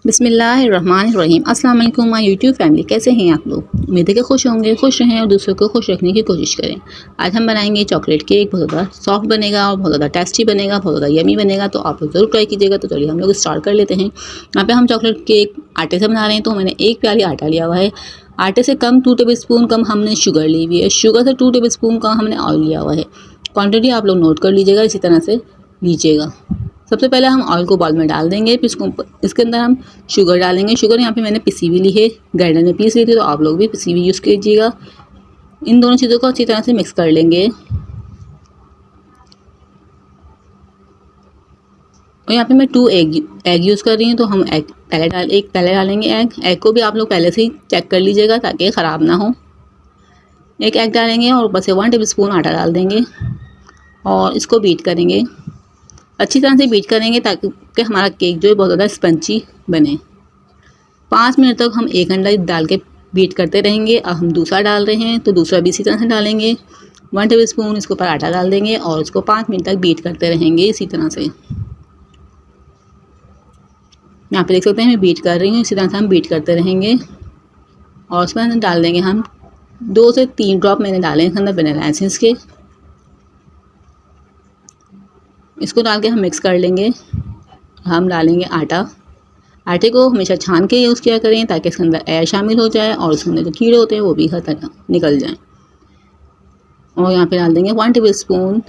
बिस्मिल्लाहिर्रहमानिर्रहीम। अस्सलाम वालेकुम माय यूट्यूब फैमिली, कैसे हैं आप लोग? उम्मीद है कि खुश होंगे, खुश रहें और दूसरों को खुश रखने की कोशिश करें। आज हम बनाएंगे चॉकलेट केक। बहुत ज़्यादा सॉफ्ट बनेगा और बहुत ज़्यादा टेस्टी बनेगा, बहुत ज़्यादा यमी बनेगा, तो आप लोग ज़रूर ट्राई कीजिएगा। तो चलिए हम लोग स्टार्ट कर लेते हैं। यहाँ पे हम चॉकलेट केक आटे से बना रहे हैं, तो मैंने 1 प्याली आटा लिया हुआ है। आटे से कम 2 टेबल स्पून कम हमने शुगर ली हुई है। शुगर से 2 टेबल स्पून कम हमने ऑयल लिया हुआ है। क्वान्टिटी आप लोग नोट कर लीजिएगा, इसी तरह से लीजिएगा। सबसे पहले हम ऑयल को बाउल में डाल देंगे, फिर इसके अंदर हम शुगर डालेंगे। शुगर यहाँ पे मैंने पिसी हुई ली है, ग्राइंडर में पीस ली थी, तो आप लोग भी पिसी हुई यूज़ कीजिएगा। इन दोनों चीज़ों को अच्छी तरह से मिक्स कर लेंगे। और यहाँ पे मैं 2 एग यूज़ कर रही हूँ, तो हम एग पहले डालेंगे। एग को भी आप लोग पहले से ही चेक कर लीजिएगा ताकि ख़राब ना हो। एक एग डालेंगे और ऊपर से 1 टेबल स्पून आटा डाल देंगे और इसको बीट करेंगे। अच्छी तरह से बीट करेंगे ताकि हमारा केक जो है बहुत ज़्यादा स्पंची बने। 5 मिनट तक हम एक अंडा डाल के बीट करते रहेंगे। अब हम दूसरा डाल रहे हैं, तो दूसरा भी इसी तरह से डालेंगे। 1 टेबल स्पून इसके ऊपर आटा डाल देंगे और इसको 5 मिनट तक बीट करते रहेंगे इसी तरह से। यहाँ पे देख सकते हैं मैं बीट कर रही हूँ, इसी तरह से हम बीट करते रहेंगे। और उसमें डाल देंगे हम 2 से 3 ड्रॉप मैंने डाले हैं अंदर वनीला एसेंस के। इसको डाल के हम मिक्स कर लेंगे। हम डालेंगे आटा। आटे को हमेशा छान के यूज़ किया करें ताकि इसके अंदर एयर शामिल हो जाए और उसके अंदर जो कीड़े होते हैं वो भी हर तरह निकल जाएं। और यहाँ पे डाल देंगे 1 tablespoon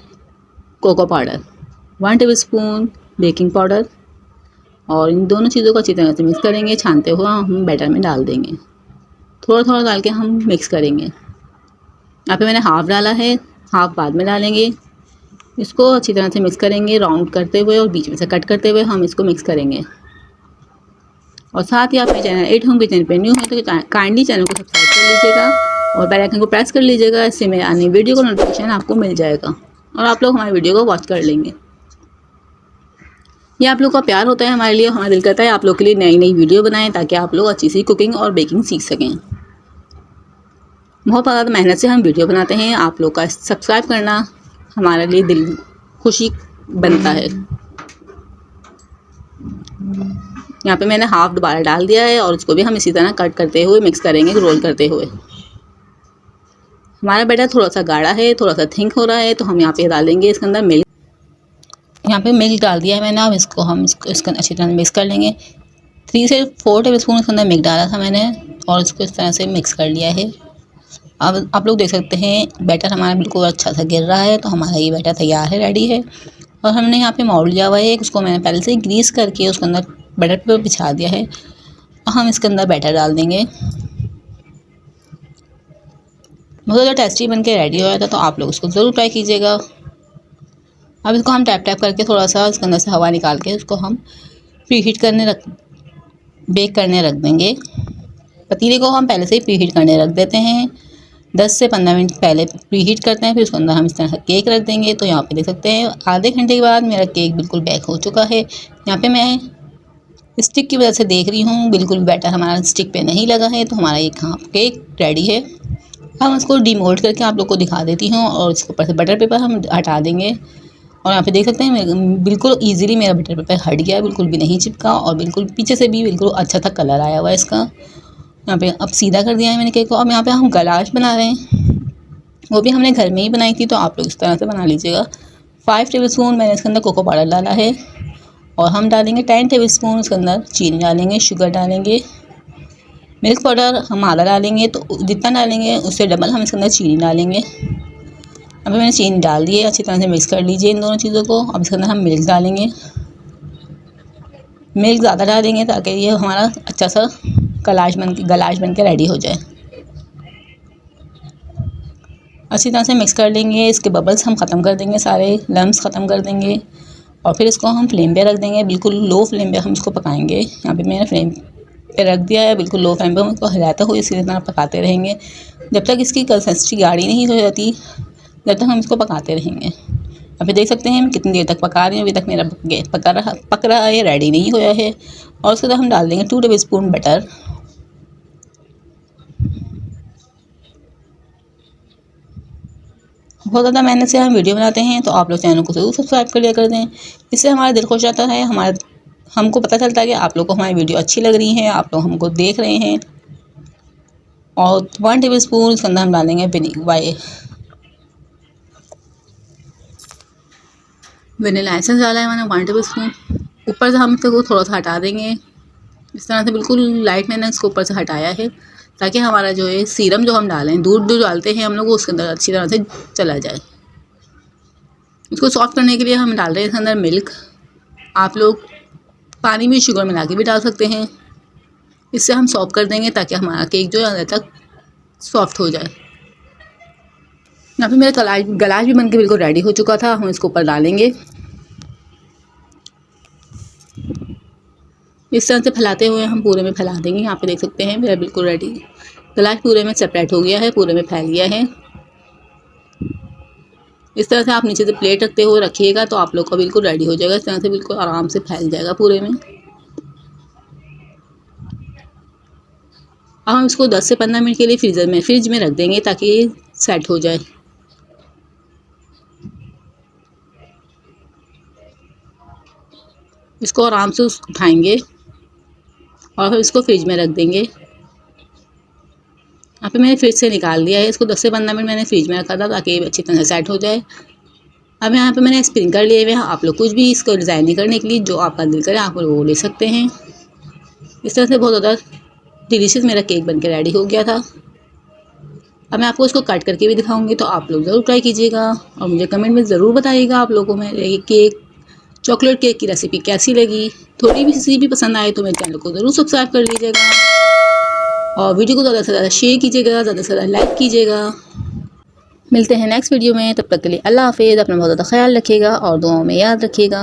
cocoa powder, 1 tablespoon baking powder और इन दोनों चीज़ों को अच्छी तरह से मिक्स करेंगे। छानते हुए हम बैटर में डाल देंगे, थोड़ा थोड़ा डाल के हम मिक्स करेंगे। यहाँ पे मैंने हाफ़ डाला है, हाफ़ बाद में डालेंगे। इसको अच्छी तरह से मिक्स करेंगे, राउंड करते हुए और बीच में से कट करते हुए हम इसको मिक्स करेंगे। और साथ ही आप मेरे चैनल एट होम किचन पे न्यू है तो काइंडली चैनल को सब्सक्राइब कर लीजिएगा और बेल आइकन को प्रेस कर लीजिएगा। इससे मेरे आने वीडियो का नोटिफिकेशन आपको मिल जाएगा और आप लोग हमारे वीडियो को वॉच कर लेंगे। ये आप लोग का प्यार होता है हमारे लिए। हमारा दिल करता है आप लोग के लिए नई नई वीडियो बनाएं ताकि आप लोग अच्छी सी कुकिंग और बेकिंग सीख सकें। बहुत ज़्यादा मेहनत से हम वीडियो बनाते हैं। आप लोग का सब्सक्राइब करना हमारे लिए दिल खुशी बनता है। यहाँ पे मैंने हाफ़ दोबारा डाल दिया है और इसको भी हम इसी तरह कट करते हुए मिक्स करेंगे, रोल करते हुए। हमारा बैटर थोड़ा सा गाढ़ा है, थोड़ा सा थिक हो रहा है, तो हम यहाँ पे डालेंगे इसके अंदर मिल्क। यहाँ पे मिल्क डाल दिया है मैंने। अब इसको अच्छी तरह मिक्स कर लेंगे। 3 से 4 टेबल स्पून इसके अंदर मिल्क डाला था मैंने और इसको इस तरह से मिक्स कर लिया है। अब आप लोग देख सकते हैं बैटर हमारा बिल्कुल अच्छा सा गिर रहा है, तो हमारा ये बैटर तैयार है, रेडी है। और हमने यहाँ पे मोल्ड लिया हुआ है, उसको मैंने पहले से ग्रीस करके उसके अंदर बैटर पे बिछा दिया है। हम इसके अंदर बैटर डाल देंगे। बहुत ज़्यादा टेस्टी बन के रेडी हो जाता है, तो आप लोग उसको ज़रूर ट्राई कीजिएगा। अब इसको हम टैप टैप करके थोड़ा सा इसके अंदर से हवा निकाल के उसको हम बेक करने रख देंगे। पतीले को हम पहले से ही प्रीहीट करने रख देते हैं। 10 से 15 मिनट पहले प्रीहीट करते हैं, फिर उसके अंदर हम इस तरह से केक रख देंगे। तो यहाँ पे देख सकते हैं आधे घंटे के बाद मेरा केक बिल्कुल बेक हो चुका है। यहाँ पे मैं स्टिक की वजह से देख रही हूँ बिल्कुल बैटर हमारा स्टिक पे नहीं लगा है, तो हमारा ये केक रेडी है। हम इसको डीमोल्ड करके आप लोग को दिखा देती हूँ और इसके ऊपर से बटर पेपर हम हटा देंगे। और यहाँ पे देख सकते हैं बिल्कुल ईजिली मेरा बटर पेपर हट गया, बिल्कुल भी नहीं चिपका और बिल्कुल पीछे से भी बिल्कुल अच्छा सा कलर आया हुआ है इसका। यहाँ पे अब सीधा कर दिया है मैंने केक को। अब यहाँ पे हम गलाश बना रहे हैं, वो भी हमने घर में ही बनाई थी, तो आप लोग इस तरह से बना लीजिएगा। 5 टेबल स्पून मैंने इसके अंदर कोको पाउडर डाला है और हम डालेंगे 10 टेबल स्पून इसके अंदर चीनी डालेंगे, शुगर डालेंगे, मिल्क पाउडर हम आधा डालेंगे, तो जितना डालेंगे उससे डबल हम इसके अंदर चीनी डालेंगे। अभी मैंने चीनी डाल दी है, अच्छी तरह से मिक्स कर लीजिए इन दोनों चीज़ों को। अब इसके अंदर हम मिल्क डालेंगे। मिल्क ज़्यादा डालेंगे ताकि ये हमारा अच्छा सा गलाश बन के रेडी हो जाए। अच्छी तरह से मिक्स कर लेंगे। इसके बबल्स हम ख़त्म कर देंगे, सारे लम्स ख़त्म कर देंगे और फिर इसको हम फ्लेम पे रख देंगे। बिल्कुल लो फ्लेम पे हम इसको पकाएंगे। यहाँ पे मैंने फ्लेम पे रख दिया है, बिल्कुल लो फ्लेम पे हम इसको हिलाते हुए इसी तरह पकाते रहेंगे जब तक इसकी कंसिस्टेंसी गाढ़ी नहीं हो जाती, जब तक हम इसको पकाते रहेंगे। अभी देख सकते हैं मैं कितनी देर तक पका रही हूँ। अभी तक मेरा पक रहा है, रेडी नहीं हुआ है। और उसके बाद हम डाल देंगे 2 टेबल स्पून बटर। बहुत ज़्यादा मेहनत से हम वीडियो बनाते हैं, तो आप लोग चैनल को ज़रूर सब्सक्राइब कर लिया कर दें। इससे हमारा दिल खुश रहता है, हमको पता चलता है कि आप लोग को हमारी वीडियो अच्छी लग रही है, आप लोग हमको देख रहे हैं। और 1 टेबलस्पून इसके अंदर हम डालेंगे वनीला एसेंस डाला है मैंने 1 टेबलस्पून। ऊपर से हम इसको थोड़ा सा हटा देंगे। इस तरह से बिल्कुल लाइट मैंने इसको ऊपर से हटाया है, ताकि हमारा जो है सीरम जो हम डालें, दूध जो डालते हैं हम लोग, उसके अंदर अच्छी तरह से चला जाए। इसको सॉफ्ट करने के लिए हम डाल रहे हैं इसके अंदर मिल्क। आप लोग पानी में शुगर मिला के भी डाल सकते हैं। इससे हम सॉफ्ट कर देंगे ताकि हमारा केक जो है अंदर तक सॉफ्ट हो जाए। यहाँ पे मेरा गलाश भी बनके बिल्कुल रेडी हो चुका था। हम इसको ऊपर डालेंगे। इस तरह से फैलाते हुए हम पूरे में फैला देंगे। यहाँ पे देख सकते हैं मेरा बिल्कुल रेडी गलाश पूरे में सेपरेट हो गया है, पूरे में फैल गया है। इस तरह से आप नीचे से प्लेट रखते हुए रखिएगा तो आप लोग का बिल्कुल रेडी हो जाएगा। इस तरह से बिल्कुल आराम से फैल जाएगा पूरे में। अब हम इसको 10 से 15 मिनट के लिए फ्रिज में रख देंगे ताकि ये सेट हो जाए। इसको आराम से उठाएंगे और फिर इसको फ्रिज में रख देंगे। यहाँ पे मैंने फ्रिज से निकाल दिया है। इसको 10 से 15 मिनट मैंने फ्रिज में रखा था ताकि अच्छी तरह से सेट हो जाए। अब यहाँ पे मैंने स्प्रिंकलर लिए हुए हैं। आप लोग कुछ भी इसको डिज़ाइनिंग करने के लिए जो आपका दिल करे आप लोग वो ले सकते हैं। इस तरह से बहुत ज़्यादा डिलीशियस मेरा केक बनके रेडी हो गया था। अब मैं आपको इसको कट करके भी दिखाऊंगी, तो आप लोग ज़रूर ट्राई कीजिएगा और मुझे कमेंट में ज़रूर बताइएगा आप लोगों को मेरे केक चॉकलेट केक की रेसिपी कैसी लगी। थोड़ी भी सी भी पसंद आए तो मेरे चैनल को ज़रूर सब्सक्राइब कर लीजिएगा और वीडियो को ज़्यादा से ज़्यादा शेयर कीजिएगा, ज़्यादा से ज़्यादा लाइक कीजिएगा। मिलते हैं नेक्स्ट वीडियो में, तब तक के लिए अल्लाह हाफिज़। अपना बहुत ज़्यादा ख्याल रखिएगा और दुआओं में याद रखिएगा।